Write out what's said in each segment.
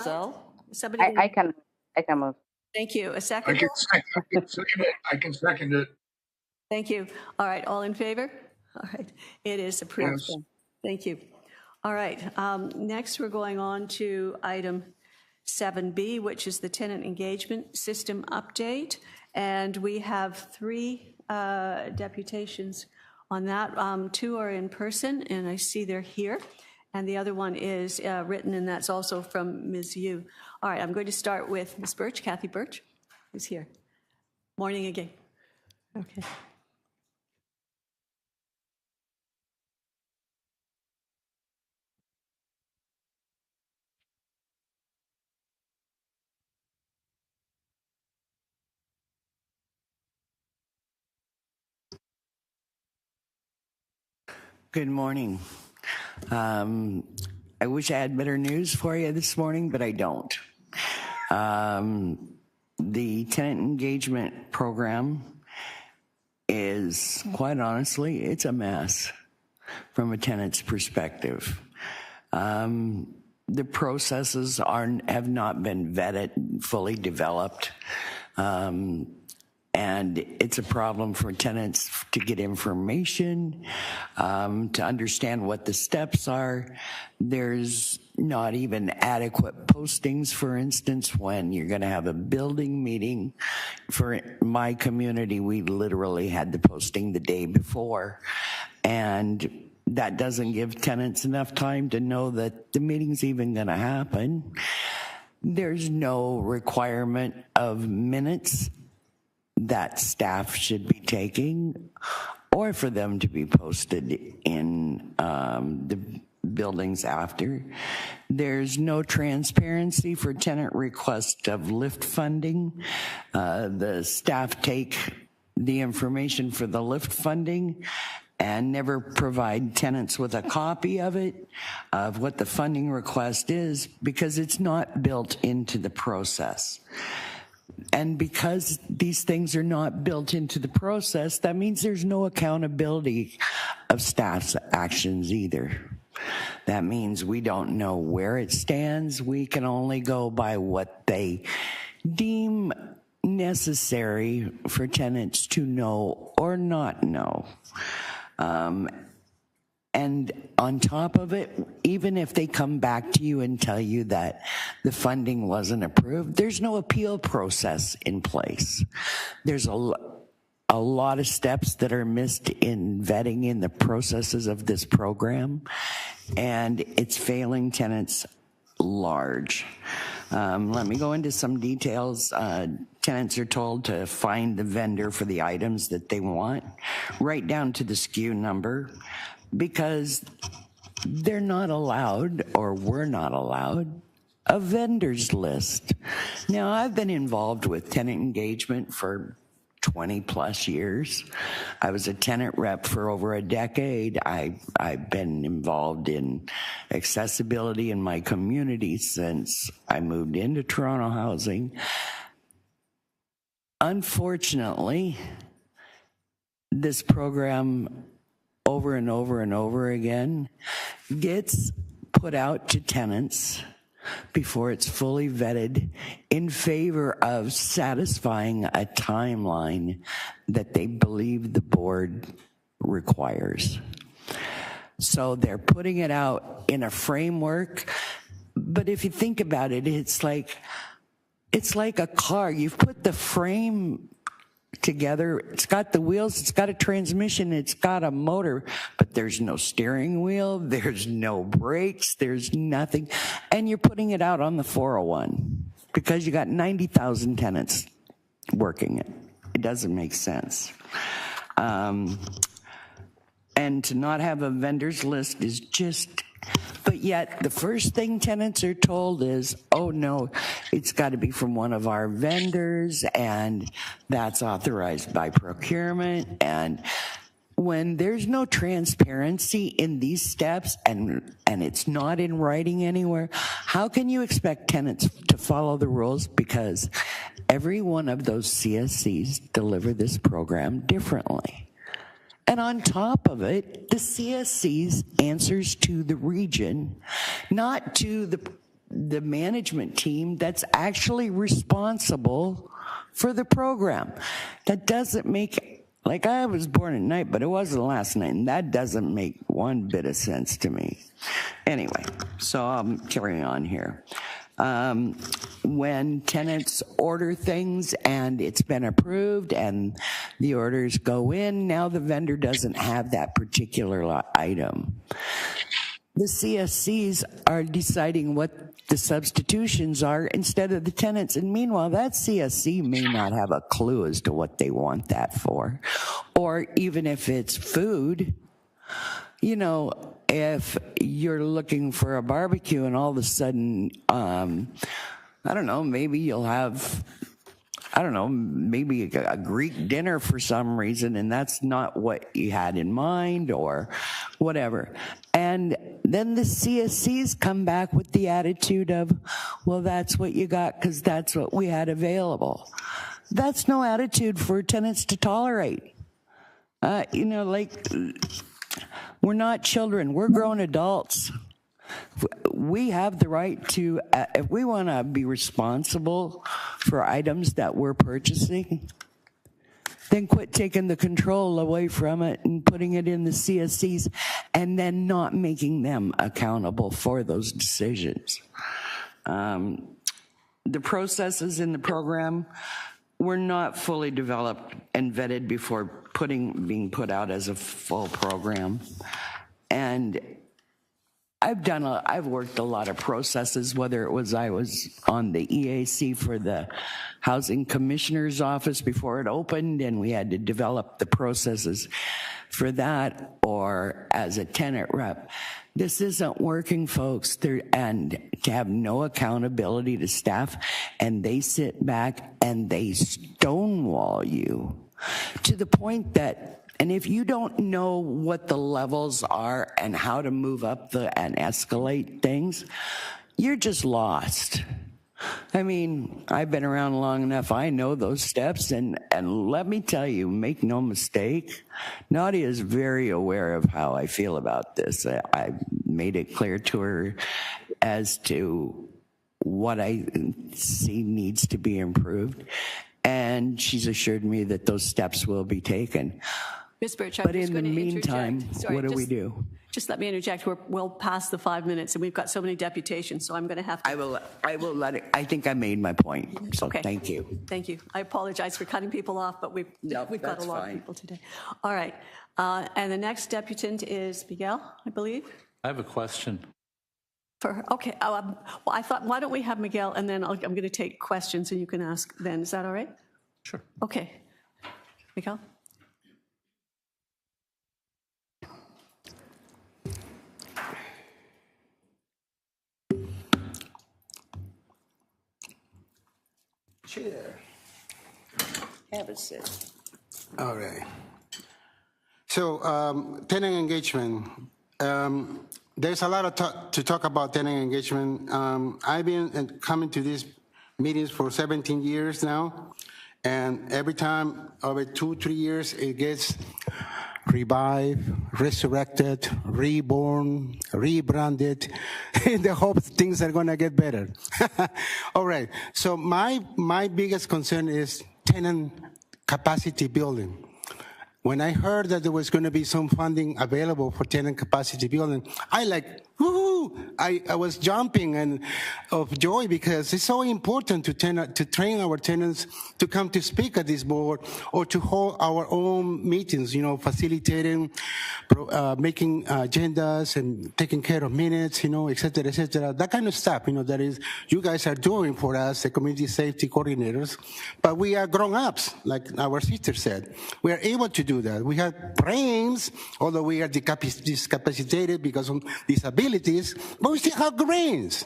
So, somebody. I can move. Thank you. A I second? can second it. I can second it. Thank you. All right, all in favor? All right, it is approved. Yes. Thank you. All right, next we're going on to item 7B, which is the tenant engagement system update. And we have three deputations on that. Two are in person, and I see they're here. And the other one is written, and that's also from Ms. Yu. All right, I'm going to start with Ms. Birch, Kathy Birch, who's here. Morning again. Okay. Good morning. I wish I had better news for you this morning, but I don't. The tenant engagement program is, quite honestly, it's a mess from a tenant's perspective. The processes have not been vetted, fully developed. And it's a problem for tenants to get information, to understand what the steps are. There's not even adequate postings, for instance, when you're going to have a building meeting. For my community, we literally had the posting the day before. And that doesn't give tenants enough time to know that the meeting's even going to happen. There's no requirement of minutes that staff should be taking or for them to be posted in the buildings after. There's no transparency for tenant request of lift funding. The staff take the information for the lift funding and never provide tenants with a copy of it, of what the funding request is, because it's not built into the process. And because these things are not built into the process, that means there's no accountability of staff's actions either. That means we don't know where it stands. We can only go by what they deem necessary for tenants to know or not know. And on top of it, even if they come back to you and tell you that the funding wasn't approved, there's no appeal process in place. There's a lot of steps that are missed in vetting in the processes of this program, and it's failing tenants large. Let me go into some details. Tenants are told to find the vendor for the items that they want, right down to the SKU number, because they're not allowed, or we're not allowed, a vendors list. Now, I've been involved with tenant engagement for 20 plus years. I was a tenant rep for over a decade. I've been involved in accessibility in my community since I moved into Toronto housing. Unfortunately, this program over and over and over again gets put out to tenants before it's fully vetted in favor of satisfying a timeline that they believe the board requires. So they're putting it out in a framework, but if you think about it, it's like a car. You've put the frame together, it's got the wheels, it's got a transmission, it's got a motor, but there's no steering wheel, there's no brakes, there's nothing, and you're putting it out on the 401 because you got 90,000 tenants working it. It doesn't make sense. And to not have a vendors list is just, but yet the first thing tenants are told is, oh no, it's got to be from one of our vendors, and that's authorized by procurement. And when there's no transparency in these steps, and it's not in writing anywhere, how can you expect tenants to follow the rules? Because every one of those CSCs deliver this program differently. And on top of it, the CSC's answers to the region, not to the the management team that's actually responsible for the program. That doesn't make, like, I was born at night, but it wasn't last night, and that doesn't make one bit of sense to me. Anyway, so I'm carrying on here. When tenants order things and it's been approved and the orders go in, now the vendor doesn't have that particular item. The CSCs are deciding what the substitutions are instead of the tenants. And meanwhile, that CSC may not have a clue as to what they want that for. Or even if it's food, you know, if you're looking for a barbecue and all of a sudden, I don't know, maybe you'll have, I don't know, maybe a Greek dinner for some reason, and that's not what you had in mind or whatever. And then the CSCs come back with the attitude of, well, that's what you got because that's what we had available. That's no attitude for tenants to tolerate. You know, like, we're not children, we're grown adults. We have the right to, if we want to be responsible for items that we're purchasing, then quit taking the control away from it and putting it in the CSCs and then not making them accountable for those decisions. The processes in the program were not fully developed and vetted before being put out as a full program. And I've worked a lot of processes, whether it was I was on the EAC for the Housing Commissioner's Office before it opened, and we had to develop the processes for that, or as a tenant rep. This isn't working, folks, and to have no accountability to staff, and they sit back and they stonewall you to the point that, and if you don't know what the levels are and how to move up and escalate things, you're just lost. I mean, I've been around long enough. I know those steps, and let me tell you, make no mistake, Nadia is very aware of how I feel about this. I made it clear to her as to what I see needs to be improved, and she's assured me that those steps will be taken. Ms. Birch, but in the meantime, what do we do? Just let me interject. We'll pass the 5 minutes, and we've got so many deputations, so I'm going to have to. I will let it. I think I made my point. So okay. Thank you. Thank you. I apologize for cutting people off, but we've got a lot of people today. All right. And the next deputant is Miguel, I believe. I have a question. Okay. Well, I thought, why don't we have Miguel, and then I'm going to take questions, and you can ask then. Is that all right? Sure. Okay. Miguel? Chair. Have a sit. All right. So, tenant engagement. There's a lot of to talk about tenant engagement. I've been coming to these meetings for 17 years now, and every time, over 2-3 years, it gets revived, resurrected, reborn, rebranded, in the hope things are going to get better. All right. So my biggest concern is tenant capacity building. When I heard that there was going to be some funding available for tenant capacity building, I was jumping and of joy, because it's so important to train our tenants to come to speak at this board or to hold our own meetings, you know, facilitating, making agendas and taking care of minutes, you know, et cetera, that kind of stuff, you know, that is, you guys are doing for us, the community safety coordinators. But we are grown-ups, like our sister said. We are able to do that. We have brains, although we are discapacitated because of disabilities, but we still have brains.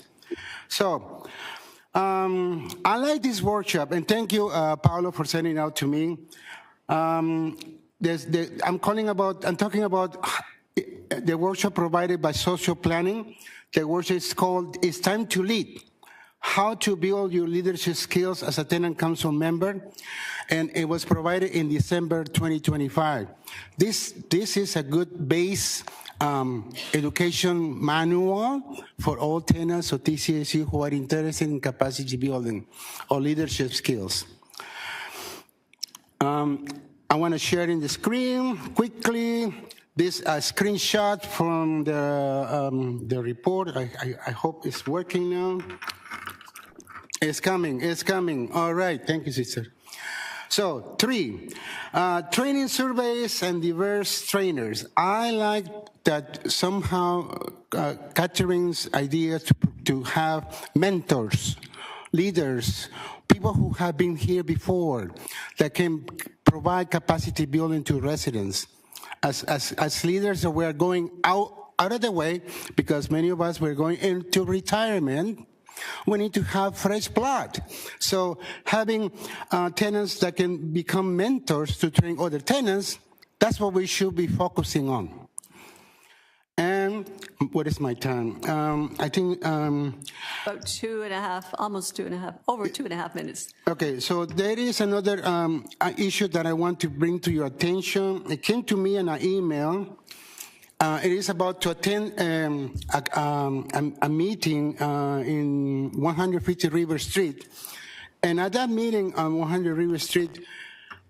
So I like this workshop, and thank you, Paolo, for sending it out to me. I'm talking about the workshop provided by Social Planning. The workshop is called "It's Time to Lead: How to Build Your Leadership Skills as a Tenant Council Member," and it was provided in December 2025. This is a good base education manual for all tenants of TCSU who are interested in capacity building or leadership skills. I want to share in the screen quickly this screenshot from the report. I hope it's working now. It's coming. All right, thank you, sister. So 3, training surveys and diverse trainers. I like that somehow Catherine's idea to have mentors, leaders, people who have been here before that can provide capacity building to residents. As leaders, we are going out of the way because many of us were going into retirement. We need to have fresh blood. So having tenants that can become mentors to train other tenants, that's what we should be focusing on. And what is my time? I think... About 2.5, almost 2.5, over 2.5 minutes. Okay, so there is another issue that I want to bring to your attention. It came to me in an email. It is about to attend a meeting in 150 River Street. And at that meeting on 100 River Street,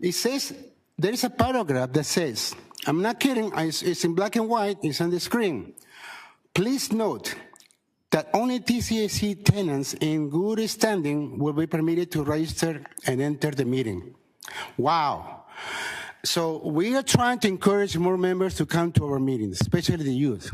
it says, there is a paragraph that says, I'm not kidding, it's in black and white, it's on the screen. Please note that only TCAC tenants in good standing will be permitted to register and enter the meeting. Wow. So we are trying to encourage more members to come to our meetings, especially the youth.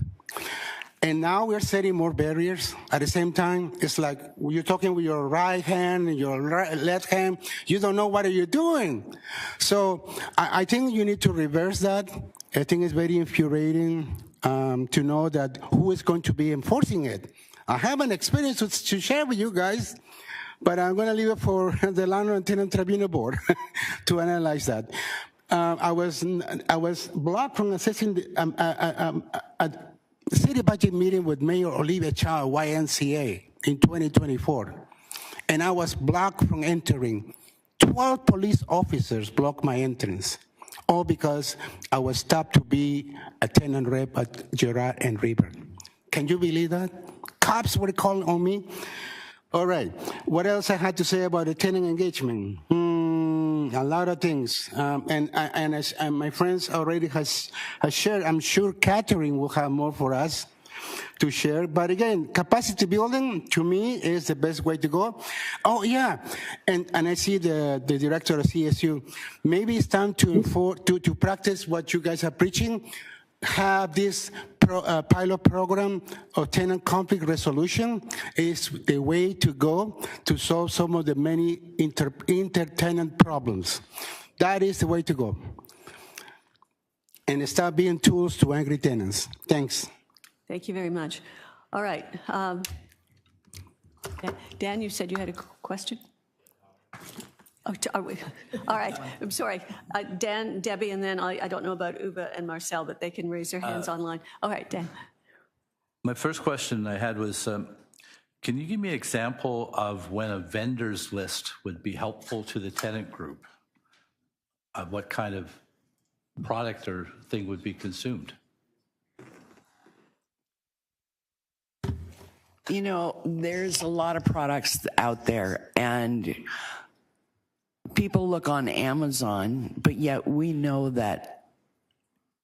And now we're setting more barriers. At the same time, it's like you're talking with your right hand and your left hand. You don't know what you're doing. So I think you need to reverse that. I think it's very infuriating to know that who is going to be enforcing it. I have an experience to share with you guys, but I'm going to leave it for the Landlord and Tenant Tribunal Board to analyze that. I was blocked from accessing a city budget meeting with Mayor Olivia Chow, YMCA, in 2024. And I was blocked from entering. 12 police officers blocked my entrance, all because I was stopped to be a tenant rep at Gerard and River. Can you believe that? Cops were calling on me. All right, what else I had to say about the tenant engagement? A lot of things, and as my friends already has shared, I'm sure Catherine will have more for us to share. But again, capacity building to me is the best way to go. Oh yeah, and I see the director of CSU. Maybe it's time to practice what you guys are preaching. Have this pilot program of tenant conflict resolution is the way to go to solve some of the many inter-tenant problems. That is the way to go. And stop being tools to angry tenants. Thanks. Thank you very much. All right. Dan, you said you had a question? Oh, all right, I'm sorry. Dan, Debbie, and then I don't know about Uba and Marcel, but they can raise their hands online. All right, Dan. My first question I had was, can you give me an example of when a vendors list would be helpful to the tenant group? What kind of product or thing would be consumed? You know, there's a lot of products out there, and people look on Amazon, but yet we know that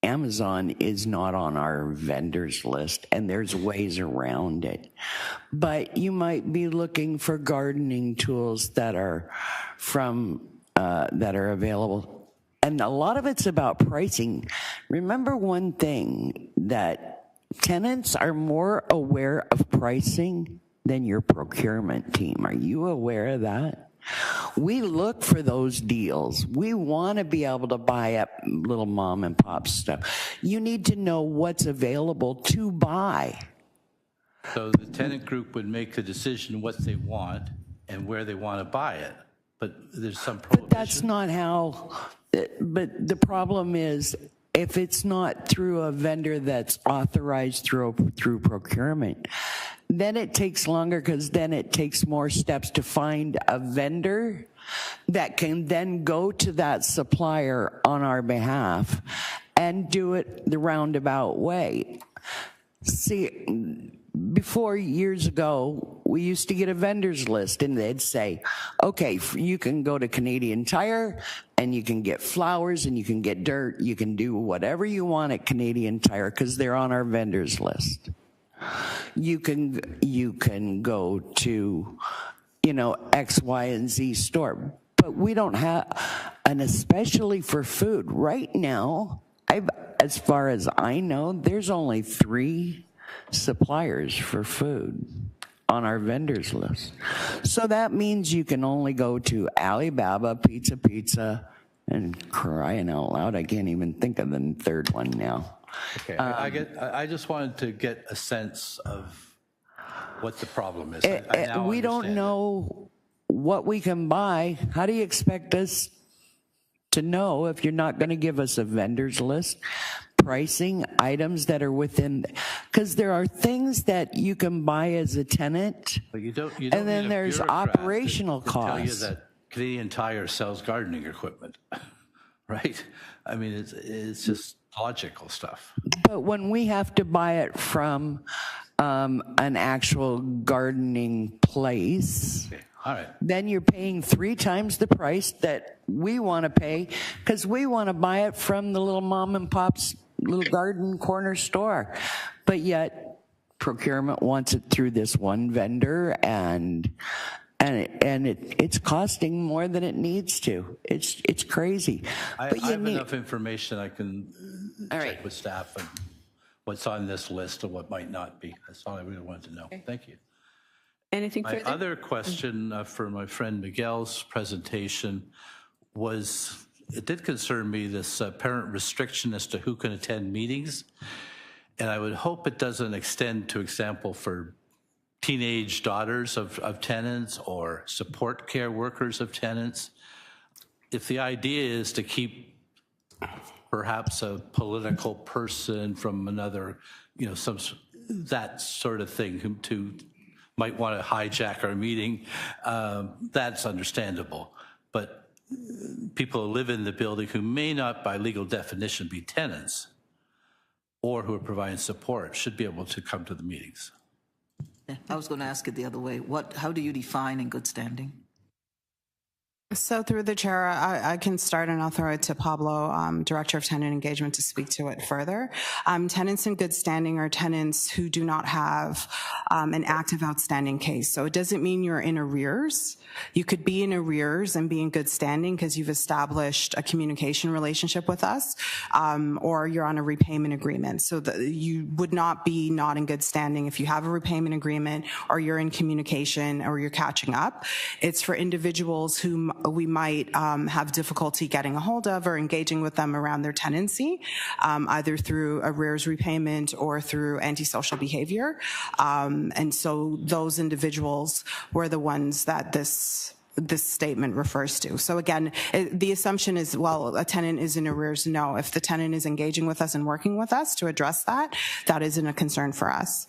Amazon is not on our vendors list, and there's ways around it. But you might be looking for gardening tools that are that are available. And a lot of it's about pricing. Remember one thing, that tenants are more aware of pricing than your procurement team. Are you aware of that? We look for those deals. We want to be able to buy up little mom and pop stuff. You need to know what's available to buy. So the tenant group would make the decision what they want and where they want to buy it, but there's some prohibition. But that's not how, but the problem is, if it's not through a vendor that's authorized through procurement, then it takes longer, because then it takes more steps to find a vendor that can then go to that supplier on our behalf and do it the roundabout way. See, before, years ago, we used to get a vendors list and they'd say, okay, you can go to Canadian Tire and you can get flowers and you can get dirt. You can do whatever you want at Canadian Tire because they're on our vendors list. You can go to, X, Y, and Z store. But we don't have, and especially for food, right now, as far as I know, there's only 3 suppliers for food on our vendors list. So that means you can only go to Alibaba, Pizza, and crying out loud, I can't even think of the third one now. Okay, I just wanted to get a sense of what the problem is. I now We don't understand know what we can buy. How do you expect us to know if you're not going to give us a vendors list? Pricing items that are within, because there are things that you can buy as a tenant, But you don't and then need a there's bureaucrat operational to tell you costs. that Canadian Tire sells gardening equipment, right? I mean, it's just logical stuff. But when we have to buy it from an actual gardening place, Okay, all right. then you're paying 3 times the price that we want to pay because we want to buy it from the little mom and pop's little garden corner store. But yet procurement wants it through this one vendor and it's costing more than it needs to. It's crazy. I But you have need, enough information I can All check right. with staff and what's on this list and what might not be. That's all I really wanted to know. Thank you. Anything My further? other question for my friend Miguel's presentation was, it did concern me, this parent restriction as to who can attend meetings. And I would hope it doesn't extend to example for teenage daughters of tenants or support care workers of tenants. If the idea is to keep perhaps a political person from another, that sort of thing who might want to hijack our meeting, that's understandable. But people who live in the building who may not by legal definition be tenants or who are providing support should be able to come to the meetings. Yeah, I was going to ask it the other way. How do you define in good standing? So through the chair, I can start and I'll throw it to Pablo, Director of Tenant Engagement, to speak to it further. Tenants in good standing are tenants who do not have an active outstanding case. So it doesn't mean you're in arrears. You could be in arrears and be in good standing because you've established a communication relationship with us, or you're on a repayment agreement. So you would not be not in good standing if you have a repayment agreement or you're in communication or you're catching up. It's for individuals who we might have difficulty getting a hold of or engaging with them around their tenancy, either through arrears repayment or through antisocial behavior. And so those individuals were the ones that this statement refers to. So again, the assumption is, well, a tenant is in arrears. No, if the tenant is engaging with us and working with us to address that, that isn't a concern for us.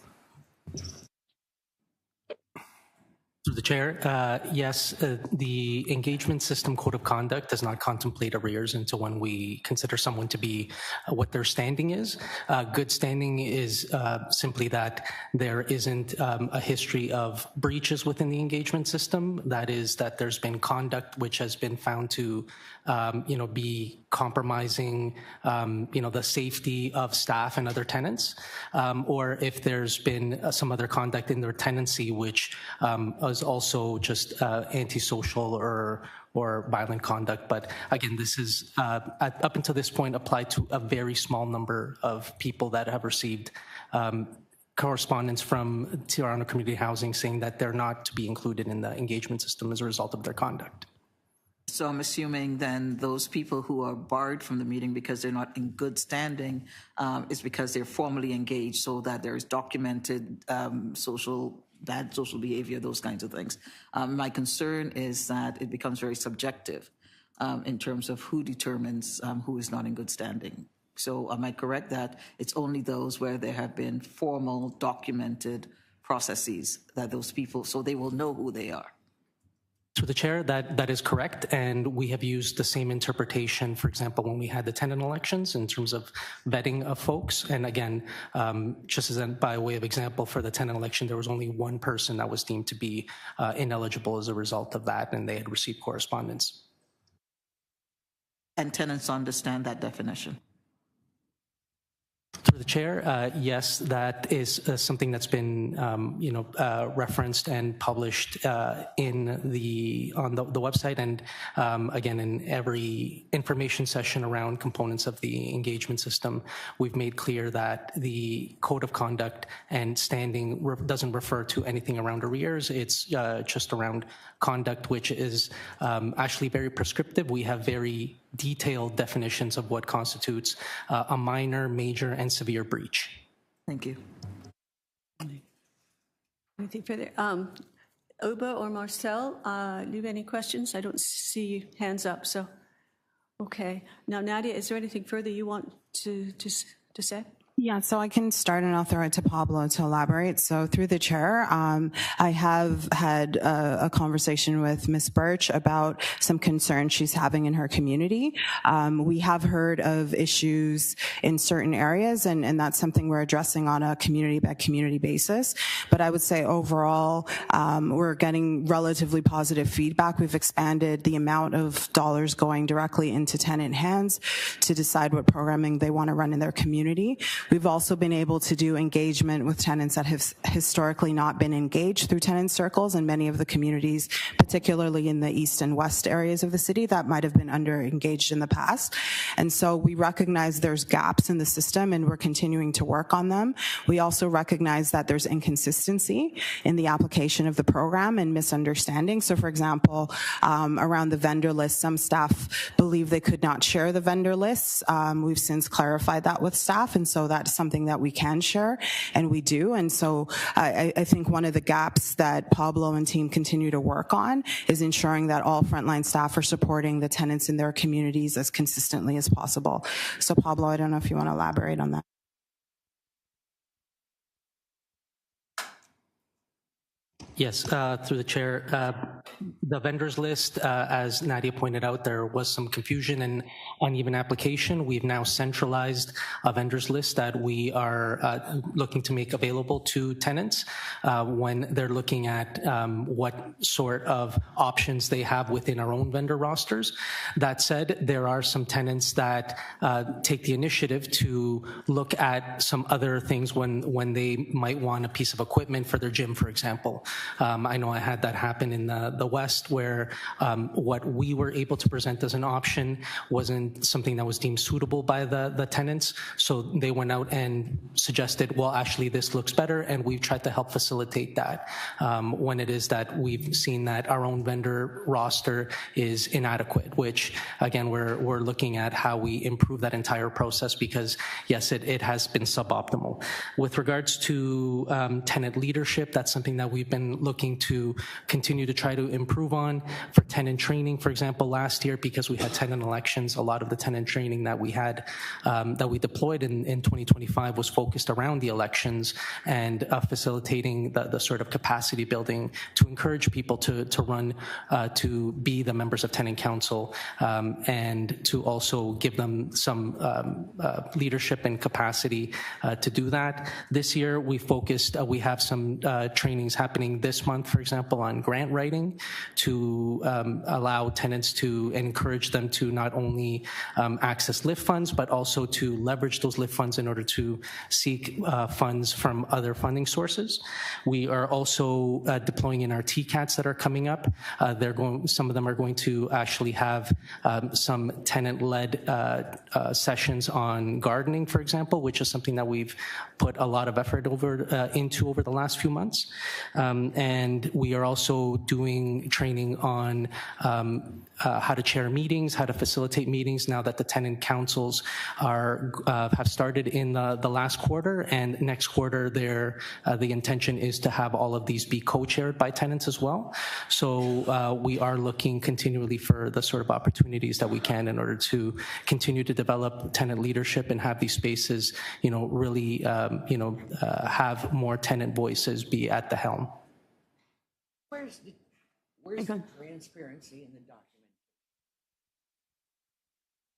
Through the chair, yes, the engagement system code of conduct does not contemplate arrears until when we consider someone to be what their standing is. Good standing is simply that there isn't a history of breaches within the engagement system. That is, that there's been conduct which has been found to, be compromising, the safety of staff and other tenants, or if there's been some other conduct in their tenancy which is also just antisocial or violent conduct. But again, this is up until this point applied to a very small number of people that have received correspondence from Toronto Community Housing saying that they're not to be included in the engagement system as a result of their conduct. So I'm assuming then those people who are barred from the meeting because they're not in good standing is because they're formally engaged, so that there's documented bad social behavior, those kinds of things. My concern is that it becomes very subjective in terms of who determines who is not in good standing. So am I correct that it's only those where there have been formal documented processes that those people, so they will know who they are? Through the chair, that is correct, and we have used the same interpretation, for example, when we had the tenant elections in terms of vetting of folks. And again, just as by way of example, for the tenant election, there was only one person that was deemed to be ineligible as a result of that, and they had received correspondence. And tenants understand that definition. Through the chair, yes, that is something that's been, referenced and published on the website, and again, in every information session around components of the engagement system, we've made clear that the code of conduct and standing doesn't refer to anything around arrears. It's just around conduct, which is actually very prescriptive. We have very detailed definitions of what constitutes a minor, major, and severe breach. Thank you. Anything further? Uba or Marcel, do you have any questions? I don't see hands up, so, okay. Now, Nadia, is there anything further you want to say? Yeah, so I can start and I'll throw it to Pablo to elaborate. So through the chair, I have had a conversation with Ms. Birch about some concerns she's having in her community. We have heard of issues in certain areas, and that's something we're addressing on a community-by-community basis. But I would say overall, we're getting relatively positive feedback. We've expanded the amount of dollars going directly into tenant hands to decide what programming they want to run in their community. We've also been able to do engagement with tenants that have historically not been engaged through tenant circles in many of the communities, particularly in the east and west areas of the city that might have been under-engaged in the past. And so we recognize there's gaps in the system and we're continuing to work on them. We also recognize that there's inconsistency in the application of the program and misunderstanding. So for example, around the vendor list, some staff believe they could not share the vendor lists. We've since clarified that with staff, and so that's something that we can share, and we do. And so I think one of the gaps that Pablo and team continue to work on is ensuring that all frontline staff are supporting the tenants in their communities as consistently as possible. So Pablo, I don't know if you want to elaborate on that. Yes, through the chair. The vendors list, as Nadia pointed out, there was some confusion and uneven application. We've now centralized a vendors list that we are looking to make available to tenants when they're looking at what sort of options they have within our own vendor rosters. That said, there are some tenants that take the initiative to look at some other things when they might want a piece of equipment for their gym, for example. I know I had that happen in the West, where what we were able to present as an option wasn't something that was deemed suitable by the tenants. So they went out and suggested, well, actually, this looks better, and we've tried to help facilitate that when it is that we've seen that our own vendor roster is inadequate, which, again, we're looking at how we improve that entire process because, yes, it has been suboptimal. With regards to tenant leadership, that's something that we've been looking to continue to try to improve on. For tenant training, for example, last year, because we had tenant elections, a lot of the tenant training that we had, that we deployed in 2025 was focused around the elections and facilitating the sort of capacity building to encourage people to run, to be the members of tenant council, and to also give them some leadership and capacity to do that. This year, we have some trainings happening this month, for example, on grant writing to allow tenants to encourage them to not only access LIFT funds, but also to leverage those LIFT funds in order to seek funds from other funding sources. We are also deploying in our TCATs that are coming up. Some of them are going to actually have some tenant-led sessions on gardening, for example, which is something that we've put a lot of effort into over the last few months. And we are also doing training on how to chair meetings, how to facilitate meetings now that the tenant councils have started in the last quarter, and next quarter the intention is to have all of these be co-chaired by tenants as well. So we are looking continually for the sort of opportunities that we can in order to continue to develop tenant leadership and have these spaces, really, have more tenant voices be at the helm. Where's the transparency in the document?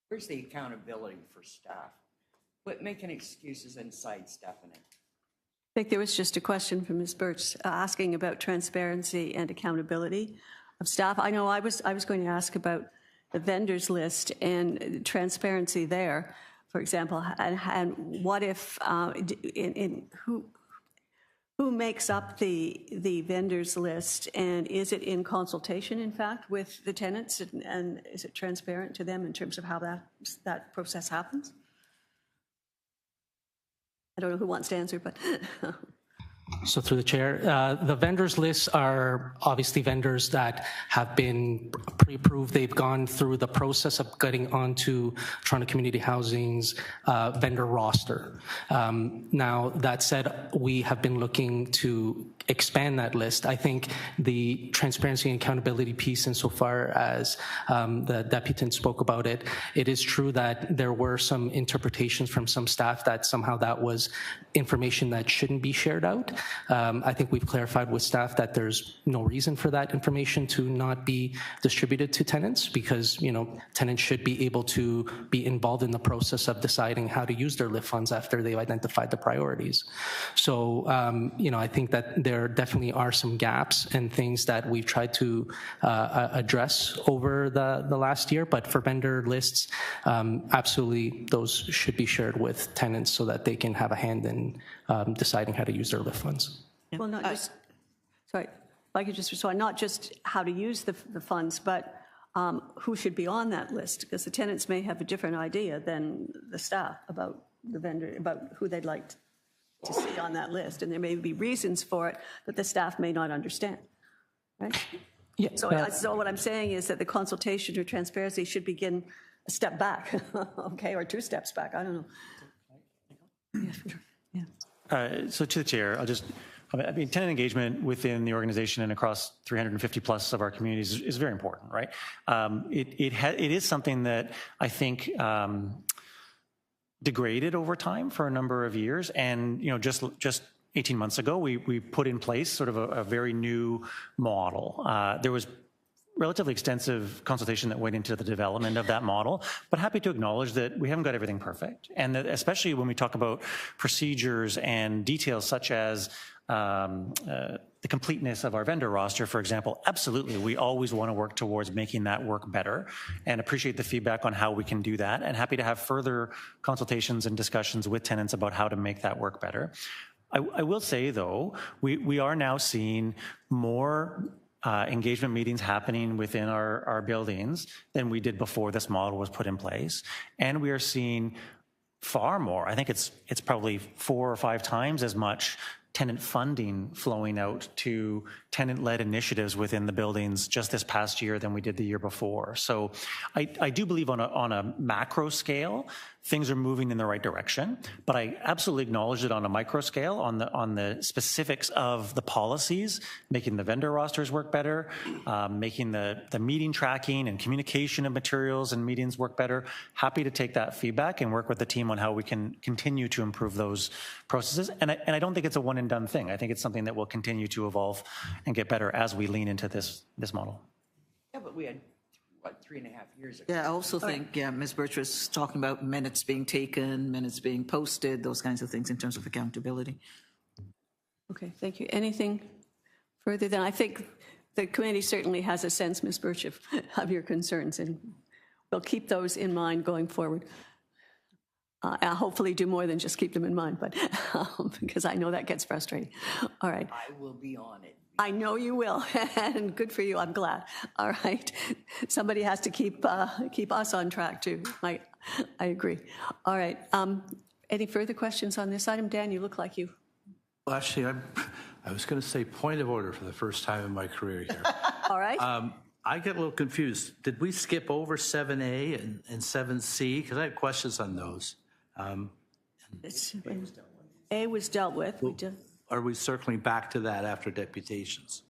Where's the accountability for staff? Quit making excuses and sidestepping it. I think there was just a question from Ms. Birch asking about transparency and accountability of staff. I know I was going to ask about the vendors list and transparency there, for example, and what if who makes up the vendors list, and is it in consultation, in fact, with the tenants, and is it transparent to them in terms of how that process happens? I don't know who wants to answer, but So through the chair, the vendors lists are obviously vendors that have been pre-approved. They've gone through the process of getting onto Toronto Community Housing's vendor roster. Now, that said, we have been looking to expand that list. I think the transparency and accountability piece, insofar as the deputant spoke about it, it is true that there were some interpretations from some staff that somehow that was information that shouldn't be shared out. I think we've clarified with staff that there's no reason for that information to not be distributed to tenants, because, you know, tenants should be able to be involved in the process of deciding how to use their LIFT funds after they've identified the priorities. So, you know, I think that there definitely are some gaps and things that we've tried to address over the last year. But for vendor lists, absolutely, those should be shared with tenants so that they can have a hand in deciding how to use their LIFT funds. well, not just, sorry, if I could just respond, not just how to use the funds, but who should be on that list, because the tenants may have a different idea than the staff about the vendor, about who they'd like to see on that list, and there may be reasons for it that the staff may not understand, right? Yeah. So what I'm saying is that the consultation or transparency should begin a step back, okay, or 2 steps back, I don't know. Yeah, sure. Yeah. So to the chair, I mean, tenant engagement within the organization and across 350 plus of our communities is very important, right? It is something that I think degraded over time for a number of years, and you know, just 18 months ago, we put in place sort of a very new model. There was relatively extensive consultation that went into the development of that model, but happy to acknowledge that we haven't got everything perfect. And that especially when we talk about procedures and details such as the completeness of our vendor roster, for example, absolutely, we always want to work towards making that work better, and appreciate the feedback on how we can do that, and happy to have further consultations and discussions with tenants about how to make that work better. I will say, though, we are now seeing more engagement meetings happening within our buildings than we did before this model was put in place. And we are seeing far more, I think it's probably 4 or 5 times as much tenant funding flowing out to tenant-led initiatives within the buildings just this past year than we did the year before. So I do believe on a macro scale, things are moving in the right direction, but I absolutely acknowledge that on a micro scale, on the specifics of the policies, making the vendor rosters work better, making the meeting tracking and communication of materials and meetings work better. Happy to take that feedback and work with the team on how we can continue to improve those processes. And I don't think it's a one and done thing. I think it's something that will continue to evolve and get better as we lean into this model. Yeah, but we had, what, 3.5 years ago? Yeah, I also think, Ms. Birch was talking about minutes being taken, minutes being posted, those kinds of things in terms of accountability. Okay, thank you. Anything further? Then I think the committee certainly has a sense, Ms. Birch, of your concerns, and we'll keep those in mind going forward. I'll hopefully do more than just keep them in mind, but because I know that gets frustrating. All right. I will be on it. I know you will, and good for you. I'm glad. All right. Somebody has to keep us on track too. I agree. All right. Any further questions on this item? Dan, you look like you. Well, actually, I was going to say point of order for the first time in my career here. All right. I get a little confused. Did we skip over 7A and 7C? Because I had questions on those. A was dealt with. We did. Are we circling back to that after deputations?